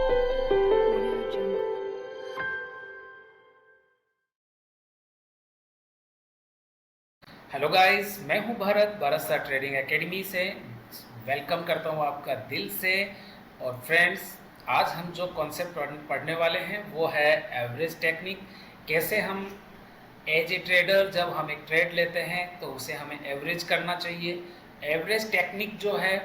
Audio Jungle. Hello guys, मैं हूं Bharat sir trading academy से। वेलकम करता हूं आपका दिल से। और फ्रेंड्स, आज हम जो कॉन्सेप्ट पढ़ने वाले हैं वो है एवरेज टेक्निक। कैसे हम एज ए ट्रेडर जब हम एक ट्रेड लेते हैं तो उसे हमें एवरेज करना चाहिए। एवरेज टेक्निक जो है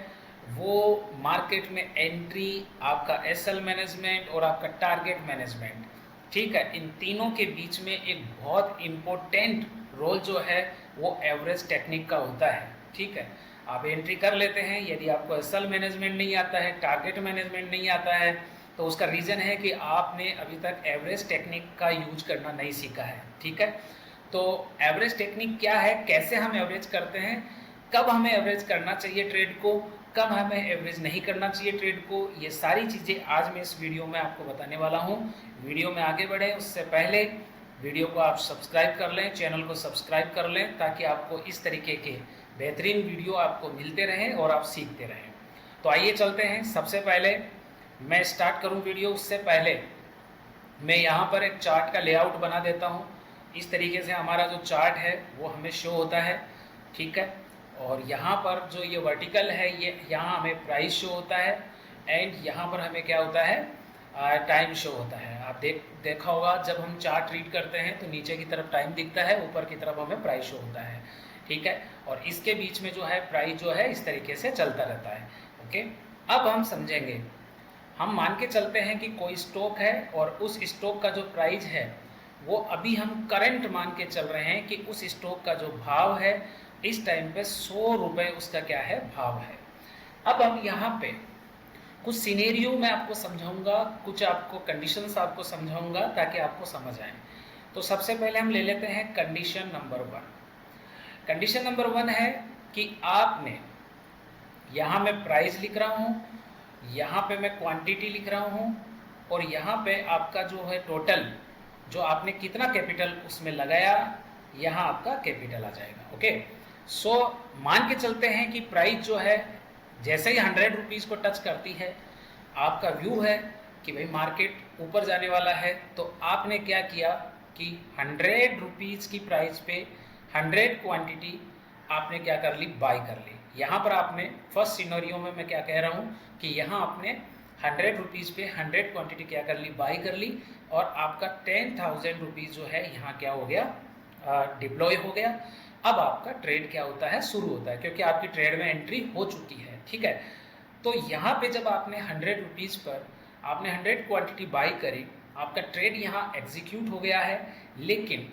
वो मार्केट में एंट्री, आपका एसएल मैनेजमेंट और आपका टारगेट मैनेजमेंट, ठीक है, इन तीनों के बीच में एक बहुत इम्पोर्टेंट रोल जो है वो एवरेज टेक्निक का होता है। ठीक है, आप एंट्री कर लेते हैं, यदि आपको एसएल मैनेजमेंट नहीं आता है, टारगेट मैनेजमेंट नहीं आता है, तो उसका रीज़न है कि आपने अभी तक एवरेज टेक्निक का यूज करना नहीं सीखा है। ठीक है, तो एवरेज टेक्निक क्या है, कैसे हम एवरेज करते हैं, कब हमें एवरेज करना चाहिए ट्रेड को, कब हमें एवरेज नहीं करना चाहिए ट्रेड को, ये सारी चीज़ें आज मैं इस वीडियो में आपको बताने वाला हूँ। वीडियो में आगे बढ़े उससे पहले वीडियो को आप सब्सक्राइब कर लें, चैनल को सब्सक्राइब कर लें, ताकि आपको इस तरीके के बेहतरीन वीडियो आपको मिलते रहें और आप सीखते रहें। तो आइए चलते हैं। सबसे पहले मैं स्टार्ट करूं वीडियो, उससे पहले मैं यहाँ पर एक चार्ट का लेआउट बना देता हूँ। इस तरीके से हमारा जो चार्ट है वो हमें शो होता है। ठीक है, और यहाँ पर जो ये वर्टिकल है, ये यहाँ हमें प्राइस शो होता है, एंड यहाँ पर हमें क्या होता है, टाइम शो होता है। आप देखा होगा, जब हम चार्ट रीड करते हैं तो नीचे की तरफ टाइम दिखता है, ऊपर की तरफ हमें प्राइस शो होता है। ठीक है, और इसके बीच में जो है प्राइस जो है इस तरीके से चलता रहता है। ओके, अब हम समझेंगे। हम मान के चलते हैं कि कोई स्टॉक है और उस स्टॉक का जो प्राइस है वो अभी हम करंट मान के चल रहे हैं कि उस स्टॉक का जो भाव है इस टाइम पे 100 रुपये उसका क्या है, भाव है। अब हम यहाँ पे कुछ सिनेरियो मैं आपको समझाऊंगा, कुछ आपको कंडीशंस आपको समझाऊंगा ताकि आपको समझ आए। तो सबसे पहले हम ले लेते हैं कंडीशन नंबर 1। कंडीशन नंबर 1 है कि आपने, यहाँ मैं प्राइस लिख रहा हूँ, यहाँ पे मैं क्वांटिटी लिख रहा हूँ, और यहाँ पे आपका जो है टोटल, जो आपने कितना कैपिटल उसमें लगाया, यहाँ आपका कैपिटल आ जाएगा। ओके, सो मान के चलते हैं कि प्राइस जो है जैसे ही 100 रुपीज़ को टच करती है, आपका व्यू है कि भाई मार्केट ऊपर जाने वाला है, तो आपने क्या किया कि 100 रुपीज़ की प्राइस पे 100 क्वांटिटी आपने क्या कर ली, बाई कर ली। यहाँ पर आपने फर्स्ट सिनेरियो में मैं क्या कह रहा हूँ कि यहाँ आपने 100 रुपीज़ पे 100 क्वांटिटी क्या कर ली, बाई कर ली, और आपका 10,000 रुपीज़ जो है यहाँ क्या हो गया, डिप्लॉय हो गया। अब आपका ट्रेड क्या होता है, शुरू होता है, क्योंकि आपकी ट्रेड में एंट्री हो चुकी है। ठीक है, तो यहाँ पे जब आपने 100 रुपीज़ पर आपने 100 क्वांटिटी बाई करी, आपका ट्रेड यहाँ एग्जीक्यूट हो गया है। लेकिन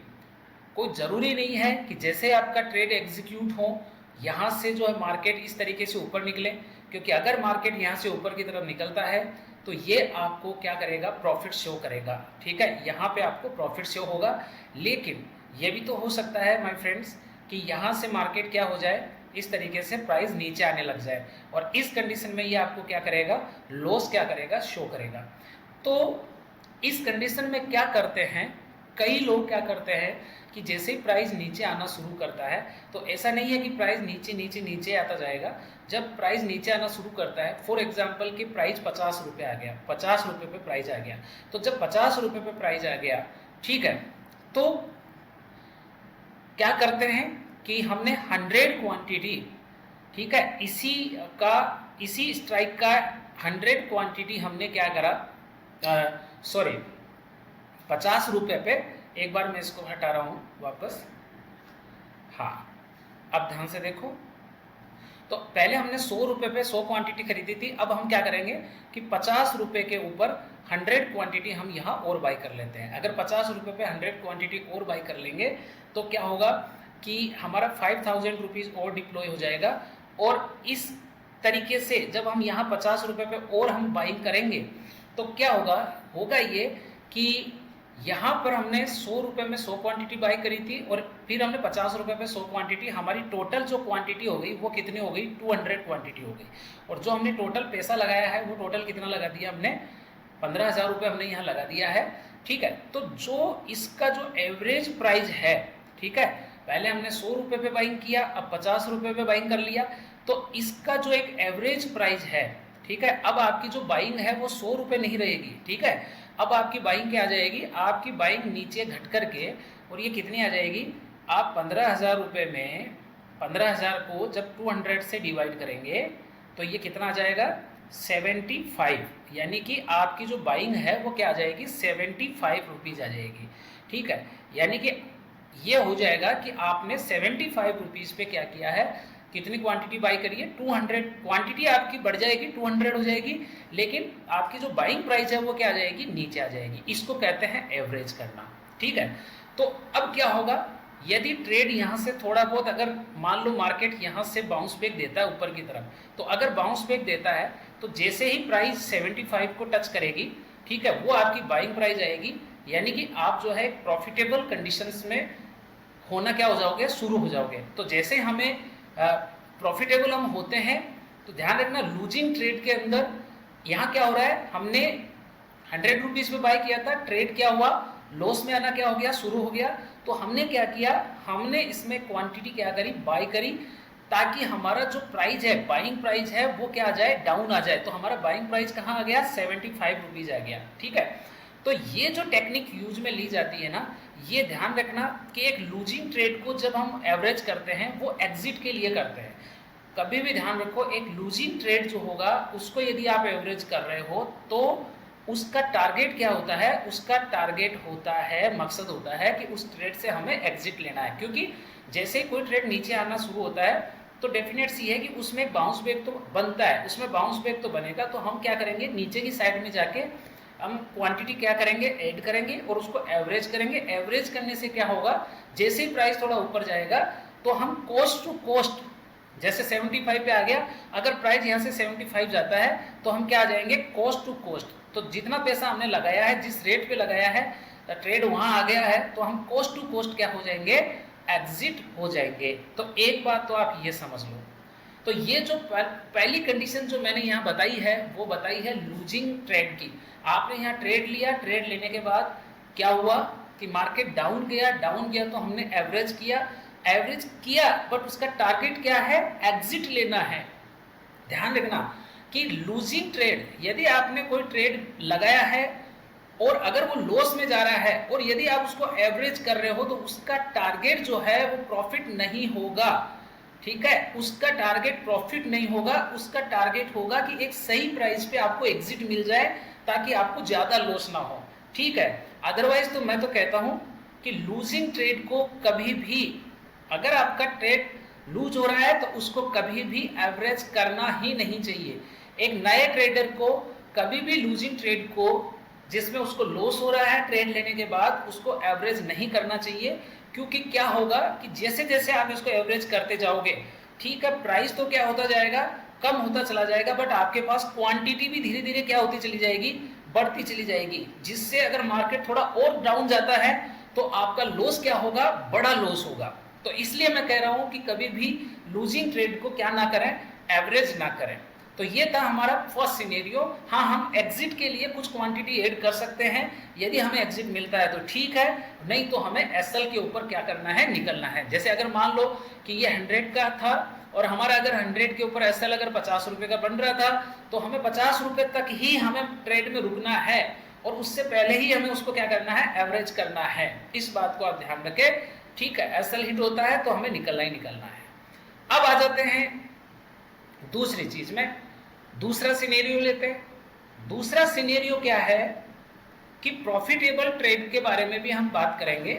कोई ज़रूरी नहीं है कि जैसे आपका ट्रेड एग्जीक्यूट हो यहाँ से जो है मार्केट इस तरीके से ऊपर निकले, क्योंकि अगर मार्केट यहाँ से ऊपर की तरफ निकलता है तो ये आपको क्या करेगा, प्रॉफिट शो करेगा। ठीक है, यहाँ पे आपको प्रॉफिट शो होगा। लेकिन ये भी तो हो सकता है माय फ्रेंड्स कि यहाँ से मार्केट क्या हो जाए, इस तरीके से प्राइस नीचे आने लग जाए, और इस कंडीशन में ये आपको क्या करेगा, लॉस क्या करेगा, शो करेगा। तो इस कंडीशन में क्या करते हैं, कई लोग क्या करते हैं कि जैसे ही प्राइस नीचे आना शुरू करता है, तो ऐसा नहीं है कि प्राइस नीचे नीचे नीचे आता जाएगा। जब प्राइस नीचे आना शुरू करता है, फॉर एग्जांपल कि प्राइस 50 रुपये आ गया, 50 रुपये पे प्राइस आ गया, तो जब 50 रुपये पे प्राइस आ गया, ठीक है, तो क्या करते हैं कि हमने 100 क्वांटिटी, ठीक है, इसी स्ट्राइक का 100 क्वांटिटी हमने क्या करा, सॉरी 50 रुपये पे, एक बार मैं इसको हटा रहा हूँ वापस। हाँ, अब ध्यान से देखो, तो पहले हमने 100 रुपये पे 100 क्वांटिटी खरीदी थी। अब हम क्या करेंगे कि 50 रुपये के ऊपर 100 क्वांटिटी हम यहाँ और बाई कर लेते हैं। अगर 50 रुपये पे 100 क्वांटिटी और बाई कर लेंगे तो क्या होगा कि हमारा 5,000 रुपीज़ और डिप्लॉय हो जाएगा। और इस तरीके से जब हम यहाँ 50 रुपये पे और हम बाइंग करेंगे तो क्या होगा ये कि यहाँ पर हमने 100 रुपये में 100 क्वांटिटी बाई करी थी, और फिर हमने 50 रुपये पे 100 क्वांटिटी, हमारी टोटल जो क्वांटिटी हो गई वो कितनी हो गई, 200 क्वांटिटी हो गई। और जो हमने टोटल पैसा लगाया है वो टोटल कितना लगा दिया हमने, 15,000 रुपये हमने यहाँ लगा दिया है। ठीक है, तो जो इसका जो एवरेज प्राइस है, ठीक है, पहले हमने 100 रुपये पे बाइंग किया, अब 50 रुपये पे बाइंग कर लिया, तो इसका जो एक एवरेज प्राइस है ठीक है। अब आपकी जो बाइंग है वो 100 रुपये नहीं रहेगी, ठीक है। अब आपकी बाइंग क्या आ जाएगी, आपकी बाइंग नीचे घट करके और ये कितनी आ जाएगी, आप 15,000 रुपये में 15,000 को जब 200 से डिवाइड करेंगे तो ये कितना आ जाएगा 75, यानी कि आपकी जो बाइंग है वो क्या आ जाएगी 75 रुपीज़ आ जाएगी, ठीक है। यानी कि ये हो जाएगा कि आपने 75 रुपीज़ पे क्या किया है, कितनी क्वांटिटी बाई करी है 200, क्वांटिटी आपकी बढ़ जाएगी 200 हो जाएगी, लेकिन आपकी जो बाइंग प्राइस है वो क्या आ जाएगी, नीचे आ जाएगी। इसको कहते हैं एवरेज करना, ठीक है। तो अब क्या होगा, यदि ट्रेड यहाँ से थोड़ा बहुत, अगर मान लो मार्केट यहाँ से बाउंस बैक देता है ऊपर की तरफ, तो अगर बाउंस बैक देता है तो जैसे ही प्राइस 75 को टच करेगी, ठीक है, वो आपकी बाइंग प्राइस आएगी, यानी कि आप जो है प्रॉफिटेबल कंडीशंस में होना क्या हो जाओगे, शुरू हो जाओगे। तो जैसे हमें प्रॉफिटेबल हम होते हैं तो ध्यान रखना लूजिंग ट्रेड के अंदर यहाँ क्या हो रहा है, हमने 100 रुपीज़ पे बाय किया था, ट्रेड क्या हुआ, लॉस में आना क्या हो गया, शुरू हो गया। तो हमने क्या किया, हमने इसमें क्वांटिटी क्या करी, बाय करी, ताकि हमारा जो प्राइस है, बाइंग प्राइस है, वो क्या आ जाए, डाउन आ जाए। तो हमारा बाइंग प्राइस कहाँ आ गया, 75 रुपीज़ आ गया, ठीक है। तो ये जो टेक्निक यूज में ली जाती है ना, ये ध्यान रखना कि एक लूजिंग ट्रेड को जब हम एवरेज करते हैं वो एग्जिट के लिए करते हैं। कभी भी ध्यान रखो, एक लूजिंग ट्रेड जो होगा उसको यदि आप एवरेज कर रहे हो तो उसका टारगेट क्या होता है, उसका टारगेट होता है, मकसद होता है कि उस ट्रेड से हमें एग्जिट लेना है। क्योंकि जैसे ही कोई ट्रेड नीचे आना शुरू होता है तो डेफिनेट सी है कि उसमें बाउंस बैक तो बनता है, उसमें बाउंस बैक तो बनेगा। तो हम क्या करेंगे, नीचे की साइड में जाके हम क्वांटिटी क्या करेंगे, ऐड करेंगे और उसको एवरेज करेंगे। एवरेज करने से क्या होगा, जैसे ही प्राइस थोड़ा ऊपर जाएगा तो हम कोस्ट टू कोस्ट, जैसे 75 पे आ गया, अगर प्राइस यहाँ से 75 जाता है तो हम क्या आ जाएंगे, कोस्ट टू कोस्ट। तो जितना पैसा हमने लगाया है, जिस रेट पे लगाया है, ट्रेड वहाँ आ गया है, तो हम कोस्ट टू कोस्ट क्या हो जाएंगे, एग्जिट हो जाएंगे। तो एक बात तो आप ये समझ लो। तो ये जो पहली कंडीशन जो मैंने यहाँ बताई है वो बताई है लूजिंग ट्रेड की। आपने यहाँ ट्रेड लिया, ट्रेड लेने के बाद क्या हुआ कि मार्केट डाउन गया तो हमने एवरेज किया, बट उसका टारगेट क्या है, एग्जिट लेना है। ध्यान रखना कि लूजिंग ट्रेड, यदि आपने कोई ट्रेड लगाया है और अगर वो लॉस में जा रहा है और यदि आप उसको एवरेज कर रहे हो तो उसका टारगेट जो है वो प्रॉफिट नहीं होगा, ठीक है। उसका टारगेट प्रॉफिट नहीं होगा, उसका टारगेट होगा कि एक सही प्राइस पे आपको एग्जिट मिल जाए ताकि आपको ज्यादा लॉस ना हो, ठीक है। अदरवाइज तो मैं तो कहता हूं कि लूजिंग ट्रेड को कभी भी, अगर आपका ट्रेड लूज हो रहा है तो उसको कभी भी एवरेज करना ही नहीं चाहिए। एक नए ट्रेडर को कभी भी लूजिंग ट्रेड को, जिसमें उसको लॉस हो रहा है ट्रेड लेने के बाद, उसको एवरेज नहीं करना चाहिए। क्योंकि क्या होगा कि जैसे जैसे आप इसको एवरेज करते जाओगे, ठीक है, प्राइस तो क्या होता जाएगा, कम होता चला जाएगा, बट आपके पास क्वांटिटी भी धीरे धीरे क्या होती चली जाएगी, बढ़ती चली जाएगी। जिससे अगर मार्केट थोड़ा और डाउन जाता है तो आपका लॉस क्या होगा, बड़ा लॉस होगा। तो इसलिए मैं कह रहा हूं कि कभी भी लूजिंग ट्रेड को क्या ना करें, एवरेज ना करें। तो ये था हमारा फर्स्ट सिनेरियो। हाँ, हम एग्जिट के लिए कुछ क्वांटिटी ऐड कर सकते हैं, यदि हमें एग्जिट मिलता है तो ठीक है, नहीं तो हमें एसएल के ऊपर क्या करना है, निकलना है। जैसे अगर मान लो कि ये 100 का था और हमारा अगर 100 के ऊपर एसएल अगर 50 रुपए का बन रहा था तो हमें 50 रुपए तक ही हमें ट्रेड में रुकना है और उससे पहले ही हमें उसको क्या करना है, एवरेज करना है। इस बात को आप ध्यान रखें, ठीक है। एसएल हिट होता है तो हमें निकलना ही निकलना है। अब आ जाते हैं दूसरी चीज में, दूसरा सिनेरियो लेते हैं। दूसरा सिनेरियो क्या है कि प्रॉफिटेबल ट्रेड के बारे में भी हम बात करेंगे।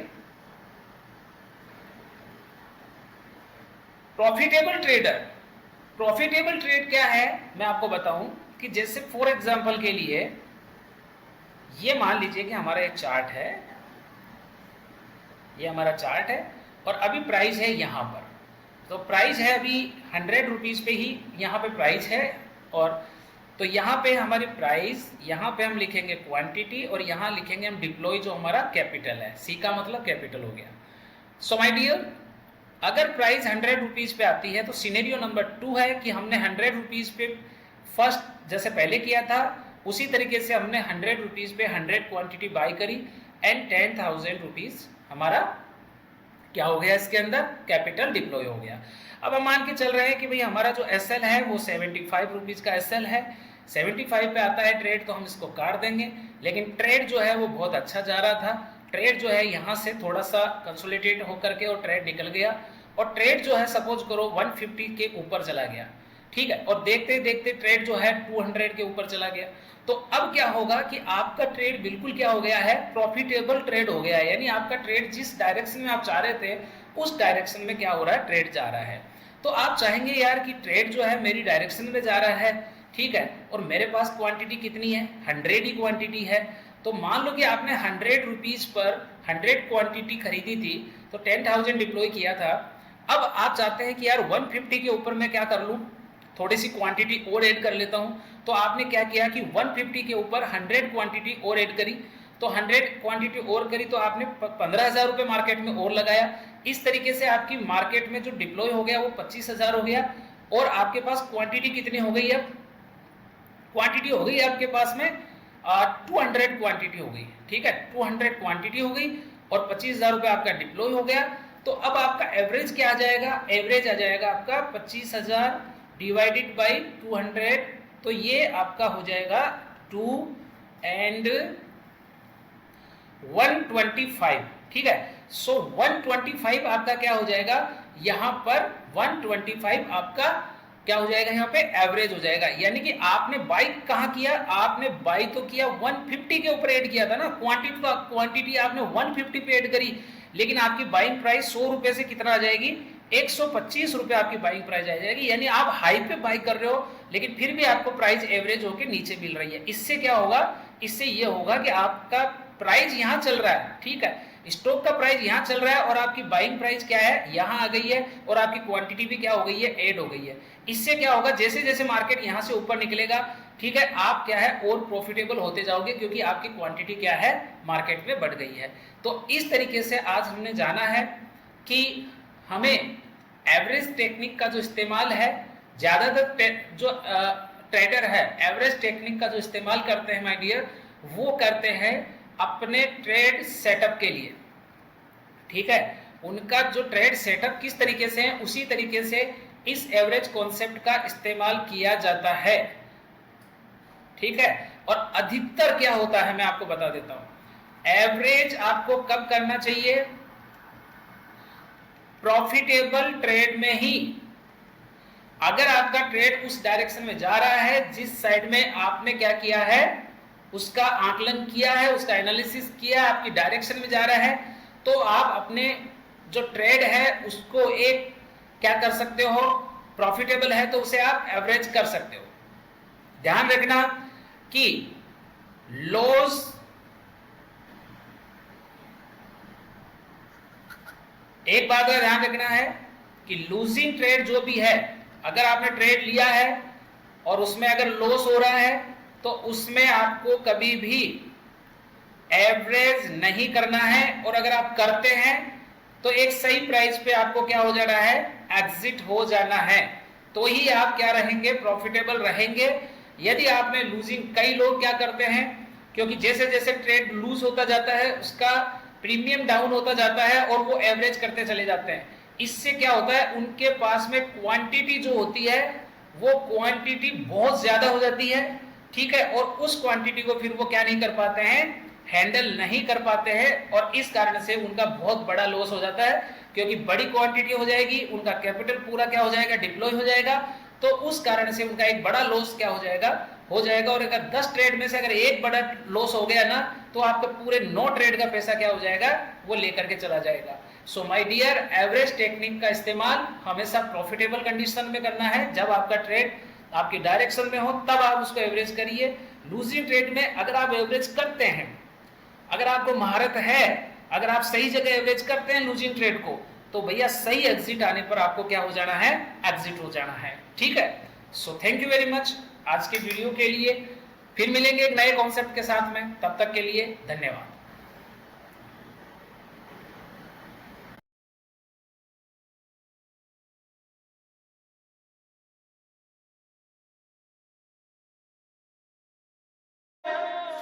प्रॉफिटेबल ट्रेड क्या है, मैं आपको बताऊं कि जैसे फॉर एग्जांपल के लिए ये मान लीजिए कि हमारा एक चार्ट है, ये हमारा चार्ट है और अभी प्राइस है यहाँ पर। तो प्राइस है अभी 100 रुपीज़ पे ही यहाँ पे प्राइस है, और तो यहाँ पे हमारी प्राइस, यहाँ पे हम लिखेंगे क्वांटिटी और यहाँ लिखेंगे हम डिप्लॉय, जो हमारा कैपिटल है। सी का मतलब कैपिटल हो गया। सो माय डियर, अगर प्राइस 100 रुपीज़ पे आती है तो सिनेरियो नंबर 2 है कि हमने 100 रुपीज़ पे फर्स्ट जैसे पहले किया था उसी तरीके से हमने 100 रुपीज़ पे 100 क्वांटिटी बाई करी एंड 10,000 रुपीज़ हमारा क्या हो गया, इसके अंदर कैपिटल डिप्लॉय हो गया। अब हम मान के चल रहे हैं कि भाई हमारा जो एसएल है वो 75 रुपीज़ का एसएल है, 75 पे आता है ट्रेड, तो हम इसको काट देंगे। लेकिन ट्रेड जो है वो बहुत अच्छा जा रहा था, ट्रेड जो है यहाँ से थोड़ा सा कंसोलिडेट होकर के और ट्रेड निकल गया, और ट्रेड जो है सपोज करो 150 के ऊपर चला गया, ठीक है, और देखते देखते ट्रेड जो है 200 के ऊपर चला गया। तो अब क्या होगा कि आपका ट्रेड बिल्कुल क्या हो गया है, प्रॉफिटेबल ट्रेड हो गया है, यानी आपका ट्रेड जिस डायरेक्शन में आप चाह रहे थे उस डायरेक्शन में क्या हो रहा है, ट्रेड जा रहा है। तो आप चाहेंगे यार कि ट्रेड जो है मेरी डायरेक्शन में जा रहा है, ठीक है, और मेरे पास क्वांटिटी कितनी है, 100 ही क्वांटिटी है। तो मान लो कि आपने 100 रुपीज पर 100 क्वांटिटी खरीदी थी, तो 10,000 डिप्लॉय किया था। अब आप चाहते हैं कि यार 150 के ऊपर मैं क्या कर लूं, थोड़ी सी क्वांटिटी और ऐड कर लेता हूं। तो आपने क्या किया कि 150 के ऊपर 100 क्वांटिटी और ऐड करी, तो 100 क्वांटिटी और करी तो आपने 15,000 रुपये मार्केट में और लगाया। इस तरीके से आपकी मार्केट में जो डिप्लॉय हो गया वो 25,000 हो गया, और आपके पास क्वांटिटी कितनी हो गई, अब क्वांटिटी हो गई आपके पास में 200 क्वांटिटी हो गई, ठीक है, 200 क्वांटिटी हो गई और 25,000 रुपये आपका डिप्लॉय हो गया। तो अब आपका एवरेज क्या आ जाएगा, एवरेज आ जाएगा आपका 25,000 डिवाइडेड बाई 200, तो ये आपका हो जाएगा 2 एंड 125, ठीक है। सो 125 आपका क्या हो जाएगा, यहां पर 125 आपका क्या हो जाएगा, यहाँ पे एवरेज हो जाएगा। यानी कि आपने बाई कहाँ किया, आपने बाई तो किया 150 के ऊपर ऐड किया था ना, क्वांटिटी आपने 150 पे ऐड करी, लेकिन आपकी बाइंग प्राइस 100 रुपए से कितना आ जाएगी, 125 रुपए आपकी बाइंग प्राइस आ जाएगी। यानी आप हाई पे बाई कर रहे हो, लेकिन फिर भी आपको प्राइस एवरेज होकर नीचे मिल रही है। इससे क्या होगा, इससे ये होगा कि आपका प्राइस यहाँ चल रहा है, ठीक है, स्टॉक का प्राइस यहाँ चल रहा है और आपकी बाइंग प्राइस क्या है, यहाँ आ गई है, और आपकी क्वांटिटी भी क्या हो गई है, ऐड हो गई है। इससे क्या होगा, जैसे जैसे मार्केट यहाँ से ऊपर निकलेगा, ठीक है, आप क्या है और प्रॉफिटेबल होते जाओगे, क्योंकि आपकी क्वांटिटी क्या है, मार्केट में बढ़ गई है। तो इस तरीके से आज हमने जाना है कि हमें एवरेज टेक्निक का जो इस्तेमाल है, ज्यादातर जो ट्रेडर है एवरेज टेक्निक का जो इस्तेमाल करते हैं माय डियर, वो करते हैं अपने ट्रेड सेटअप के लिए, ठीक है। उनका जो ट्रेड सेटअप किस तरीके से है, उसी तरीके से इस एवरेज कॉन्सेप्ट का इस्तेमाल किया जाता है, ठीक है। और अधिकतर क्या होता है मैं आपको बता देता हूं, एवरेज आपको कब करना चाहिए, प्रॉफिटेबल ट्रेड में ही। अगर आपका ट्रेड उस डायरेक्शन में जा रहा है जिस साइड में आपने क्या किया है, उसका आकलन किया है, उसका एनालिसिस किया, आपकी डायरेक्शन में जा रहा है, तो आप अपने जो ट्रेड है उसको एक क्या कर सकते हो, प्रॉफिटेबल है तो उसे आप एवरेज कर सकते हो। ध्यान रखना कि लॉस एक बात का ध्यान रखना है कि लूजिंग ट्रेड जो भी है, अगर आपने ट्रेड लिया है और उसमें अगर लॉस हो रहा है तो उसमें आपको कभी भी एवरेज नहीं करना है, और अगर आप करते हैं तो एक सही प्राइस पे आपको क्या हो जाना है, एग्जिट हो जाना है, तो ही आप क्या रहेंगे, प्रॉफिटेबल रहेंगे। यदि आपने लूजिंग, कई लोग क्या करते हैं, क्योंकि जैसे जैसे ट्रेड लूज होता जाता है उसका प्रीमियम डाउन होता जाता है और वो एवरेज करते चले जाते हैं। इससे क्या होता है, उनके पास में क्वांटिटी जो होती है वो क्वांटिटी बहुत ज्यादा हो जाती है, ठीक है, और उस क्वांटिटी को फिर वो क्या नहीं कर पाते हैं, हैंडल नहीं कर पाते हैं, और इस कारण से उनका बहुत बड़ा लॉस हो जाता है, क्योंकि बड़ी क्वांटिटी हो जाएगी, उनका कैपिटल पूरा क्या हो जाएगा, डिप्लॉय हो जाएगा, तो उस कारण से उनका एक बड़ा लॉस क्या हो जाएगा, और अगर 10 ट्रेड में से अगर एक बड़ा लॉस हो गया ना, तो आपका पूरे 9 ट्रेड का पैसा क्या हो जाएगा, वो लेकर के चला जाएगा। So my dear, average technique का इस्तेमाल हमेशा प्रॉफिटेबल कंडीशन में करना है। जब आपका ट्रेड आपकी डायरेक्शन में हो तब आप उसको एवरेज करिए। लूजिंग ट्रेड में अगर आप एवरेज करते हैं, अगर आपको महारत है, अगर आप सही जगह एवरेज करते हैं लूजिंग ट्रेड को, तो भैया सही एग्जिट आने पर आपको क्या हो जाना है, एग्जिट हो जाना है, ठीक है। So thank you very much आज के वीडियो के लिए। फिर मिलेंगे एक नए कॉन्सेप्ट के साथ में, तब तक के लिए धन्यवाद।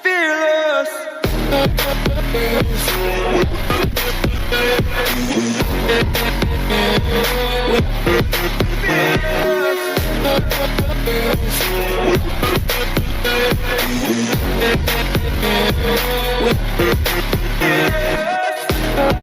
Fearless.